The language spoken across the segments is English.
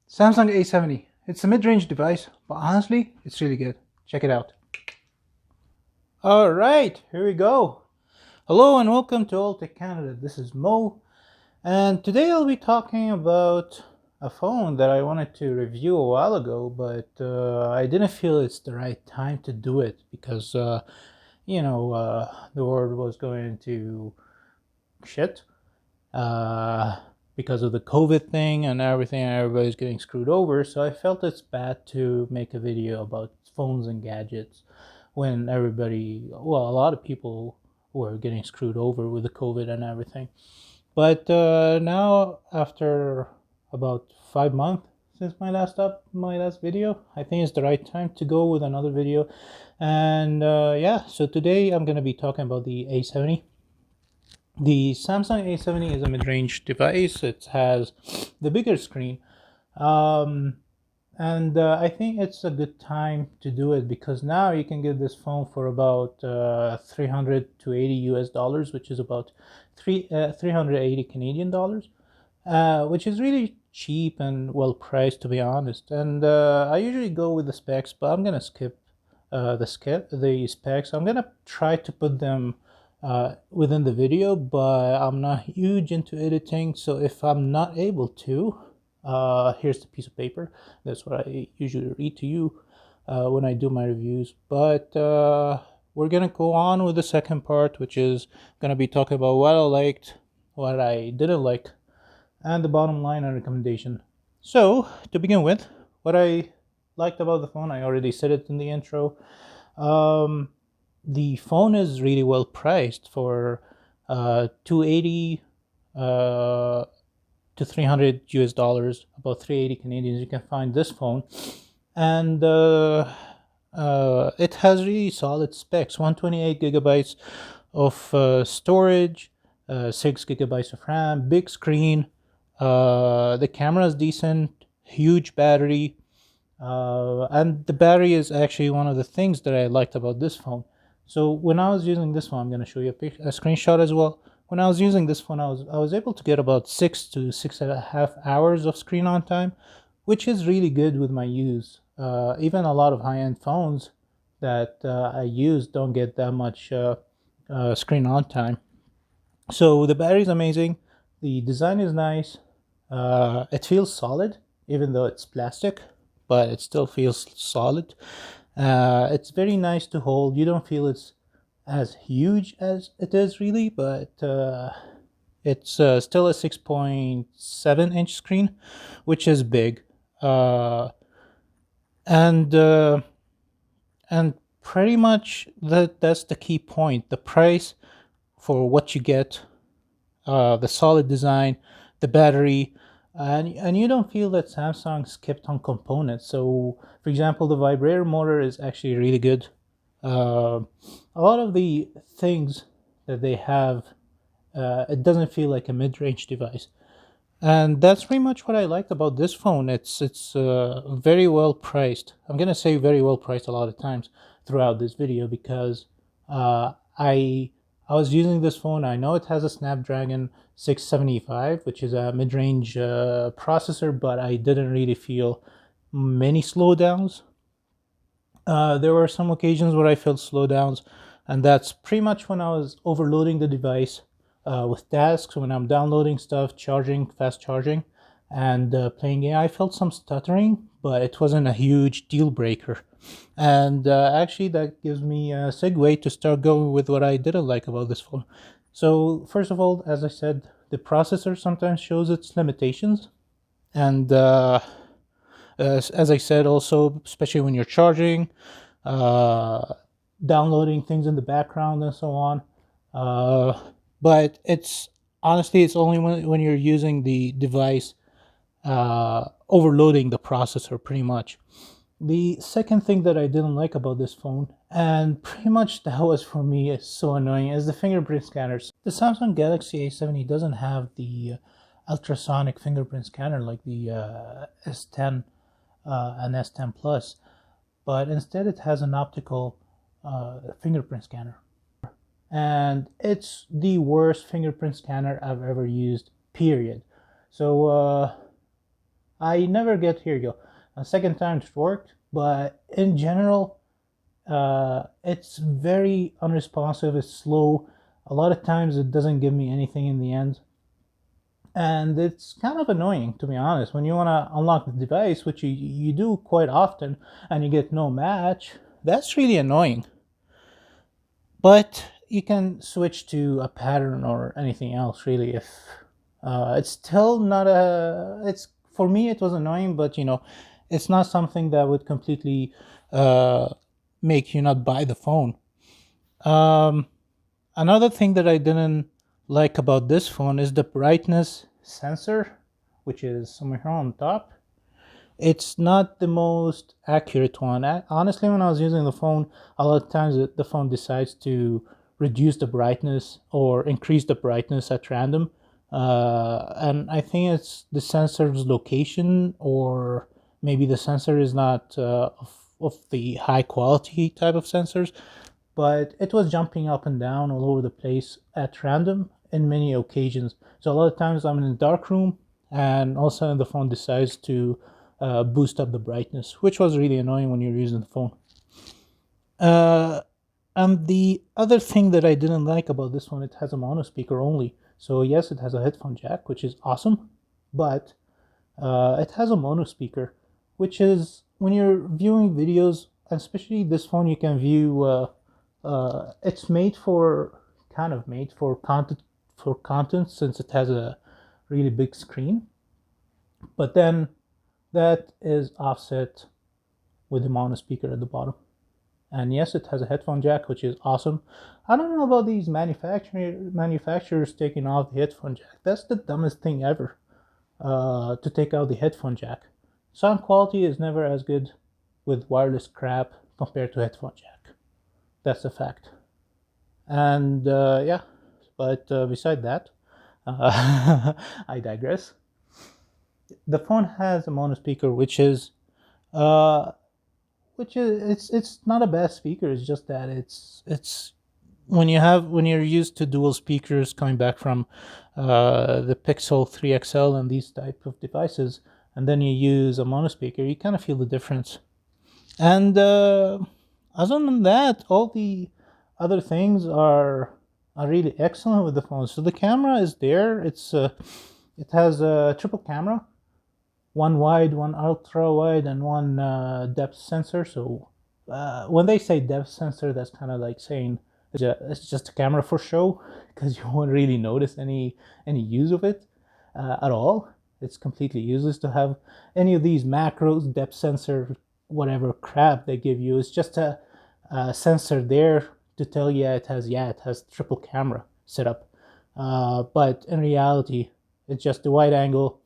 Samsung A70. It's a mid-range device, but honestly, it's really good. Check it out. Alright, here we go. Hello and welcome to All Tech Canada. This is Mo, and today I'll be talking about a phone that I wanted to review a while ago, but I didn't feel it's the right time to do it because, the world was going to shit. Uh, because of the COVID thing and everything, everybody's getting screwed over. So I felt it's bad to make a video about phones and gadgets when a lot of people were getting screwed over with the COVID and everything. But now, after about 5 months since my last video, I think it's the right time to go with another video. And so today I'm gonna be talking about the A70. The Samsung A70 is a mid-range device. It has the bigger screen, um, and I think it's a good time to do it because now you can get this phone for about 300 to 80 US dollars, which is about 380 Canadian dollars, which is really cheap and well priced, to be honest. And I usually go with the specs, but I'm gonna skip the specs. I'm gonna try to put them within the video, but I'm not huge into editing, so if I'm not able to, here's the piece of paper. That's what I usually read to you when I do my reviews. But we're gonna go on with the second part, which is gonna be talking about what I liked, what I didn't like, and the bottom line and recommendation. So to begin with, what I liked about the phone, I already said it in the intro. The phone is really well priced for 280 to 300 US dollars, about 380 Canadians. You can find this phone, and it has really solid specs: 128 gigabytes of storage, 6 gigabytes of RAM, big screen. The camera is decent, huge battery, and the battery is actually one of the things that I liked about this phone. So when I was using this phone, I'm going to show you a screenshot as well. When I was using this phone, I was able to get about 6 to 6.5 hours of screen on time, which is really good with my use. Even a lot of high-end phones that I use don't get that much screen on time. So the battery is amazing. The design is nice. It feels solid, even though it's plastic, but it still feels solid. It's very nice to hold. You don't feel it's as huge as it is really, but it's still a 6.7-inch screen, which is big. And and pretty much that's the key point. The price for what you get, the solid design, the battery, and you don't feel that Samsung skipped on components. So, for example, the vibrator motor is actually really good. A lot of the things that they have, it doesn't feel like a mid-range device, and that's pretty much what I liked about this phone. It's very well priced. I'm gonna say very well priced a lot of times throughout this video because uh, I I was using this phone. I know it has a Snapdragon 675, which is a mid-range processor, but I didn't really feel many slowdowns. There were some occasions where I felt slowdowns, and that's pretty much when I was overloading the device with tasks, when I'm downloading stuff, fast charging, and playing game. I felt some stuttering, but it wasn't a huge deal breaker. And actually, that gives me a segue to start going with what I didn't like about this phone. So, first of all, as I said, the processor sometimes shows its limitations, and as I said, also, especially when you're charging, uh, downloading things in the background, and so on. Uh, but it's honestly, it's only when you're using the device, overloading the processor pretty much. The second thing that I didn't like about this phone, and pretty much that was for me is so annoying, is the fingerprint scanners. The Samsung Galaxy A70 doesn't have the ultrasonic fingerprint scanner like the S10 and S10 Plus, but instead it has an optical fingerprint scanner. And it's the worst fingerprint scanner I've ever used, period. So I never get, here you go. A second time it worked, but in general, it's very unresponsive. It's slow. A lot of times it doesn't give me anything in the end. And it's kind of annoying, to be honest, when you want to unlock the device, which you do quite often, and you get no match. That's really annoying. But you can switch to a pattern or anything else, really. If it's still not a, it's, for me it was annoying, but it's not something that would completely uh, make you not buy the phone. Um, Another thing that I didn't like about this phone is the brightness sensor, which is somewhere here on top. It's not the most accurate one. Honestly, when I was using the phone, a lot of times the phone decides to reduce the brightness or increase the brightness at random. And I think it's the sensor's location, or maybe the sensor is not of the high quality type of sensors, but it was jumping up and down all over the place at random in many occasions. So a lot of times I'm in a dark room, and all of a sudden the phone decides to boost up the brightness, which was really annoying when you're using the phone. Uh, and the other thing that I didn't like about this one, it has a mono speaker only. So yes, it has a headphone jack, which is awesome, but it has a mono speaker, which is, when you're viewing videos, especially this phone, you can view. It's made for, kind of made for content since it has a really big screen, but then that is offset with the mono speaker at the bottom. And yes, it has a headphone jack, which is awesome. I don't know about these manufacturers taking off the headphone jack. That's the dumbest thing ever, to take out the headphone jack. Sound quality is never as good with wireless crap compared to headphone jack. That's a fact. And yeah, but beside that, I digress. The phone has a mono speaker, uh, it's not a bad speaker. It's just that it's when you're used to dual speakers coming back from the Pixel 3 XL and these type of devices, and then you use a mono speaker, you kind of feel the difference. And other than that, all the other things are really excellent with the phone. So the camera is there. It has a triple camera, one wide, one ultra wide, and one depth sensor. So when they say depth sensor, that's kind of like saying it's just a camera for show, because you won't really notice any use of it at all. It's completely useless to have any of these macros, depth sensor, whatever crap they give you. It's just a sensor there to tell you it has triple camera setup. But in reality, it's just the wide angle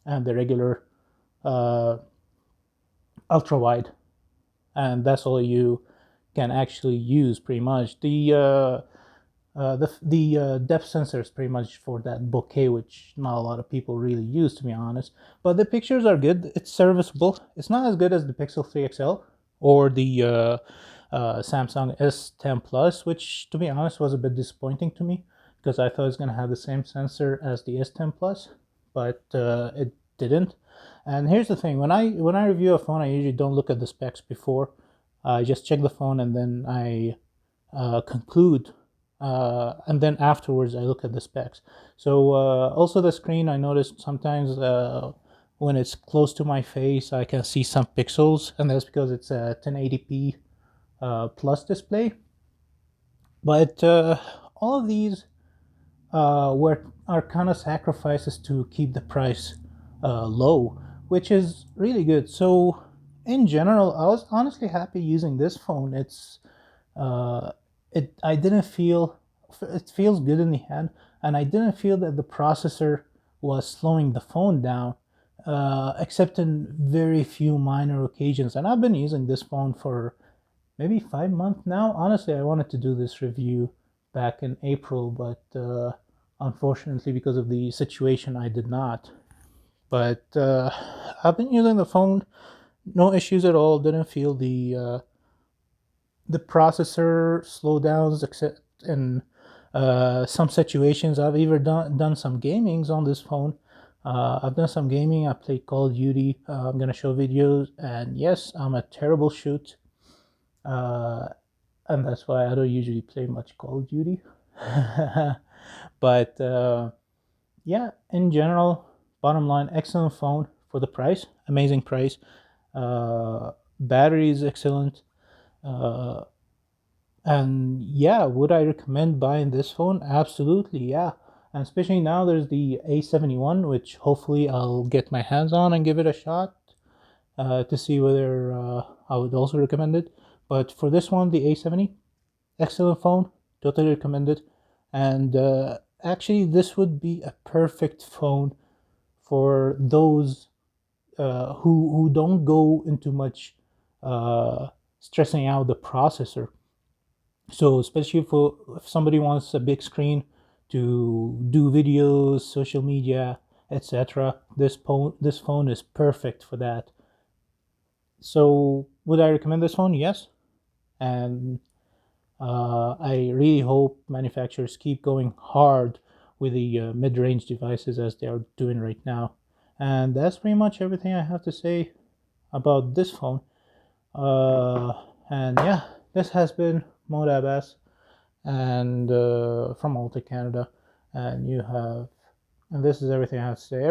and the regular uh, ultra wide, and that's all you can actually use pretty much. The depth sensor is pretty much for that bokeh, which not a lot of people really use, to be honest. But the pictures are good. It's serviceable. It's not as good as the Pixel 3 XL or the Samsung S10 Plus, which, to be honest, was a bit disappointing to me, because I thought it was going to have the same sensor as the S10 Plus, but it didn't. And here's the thing: when I review a phone, I usually don't look at the specs before. I just check the phone, and then I conclude, and then afterwards I look at the specs. So also the screen, I noticed sometimes when it's close to my face, I can see some pixels, and that's because it's a 1080p plus display. But all of these are kind of sacrifices to keep the price low, which is really good. So in general, I was honestly happy using this phone. Uh, I didn't feel, it feels good in the hand, and I didn't feel that the processor was slowing the phone down, except in very few minor occasions. And I've been using this phone for maybe 5 months now. Honestly, I wanted to do this review back in April, but unfortunately, because of the situation, I did not. But I've been using the phone, no issues at all. Didn't feel the processor slowdowns, except in some situations. I've even done some gamings on this phone, I've done some gaming. I played Call of Duty. I'm gonna show videos, and yes, I'm a terrible shoot, uh, and that's why I don't usually play much Call of Duty. But yeah, in general, bottom line, excellent phone for the price, amazing price. Battery is excellent. Uh, and yeah, would I recommend buying this phone? Absolutely, yeah. And especially now there's the A71, which hopefully I'll get my hands on and give it a shot to see whether I would also recommend it. But for this one, the A70, excellent phone, totally recommend it. And actually, this would be a perfect phone for those who don't go into much stressing out the processor. So especially for if somebody wants a big screen to do videos, social media, etc., this phone is perfect for that. So would I recommend this phone? Yes, and I really hope manufacturers keep going hard with the mid-range devices as they are doing right now. And that's pretty much everything I have to say about this phone. Uh, and yeah, this has been Mod Abbas and from Malta, Canada. And and this is everything I have to say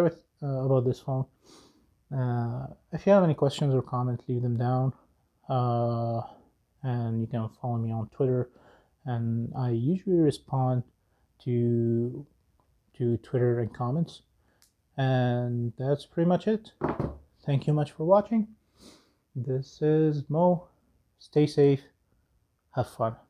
about this phone. If you have any questions or comments, leave them down. Uh, and you can follow me on Twitter. And I usually respond to Twitter and comments. And that's pretty much it. Thank you much for watching. This is Mo. Stay safe. Have fun.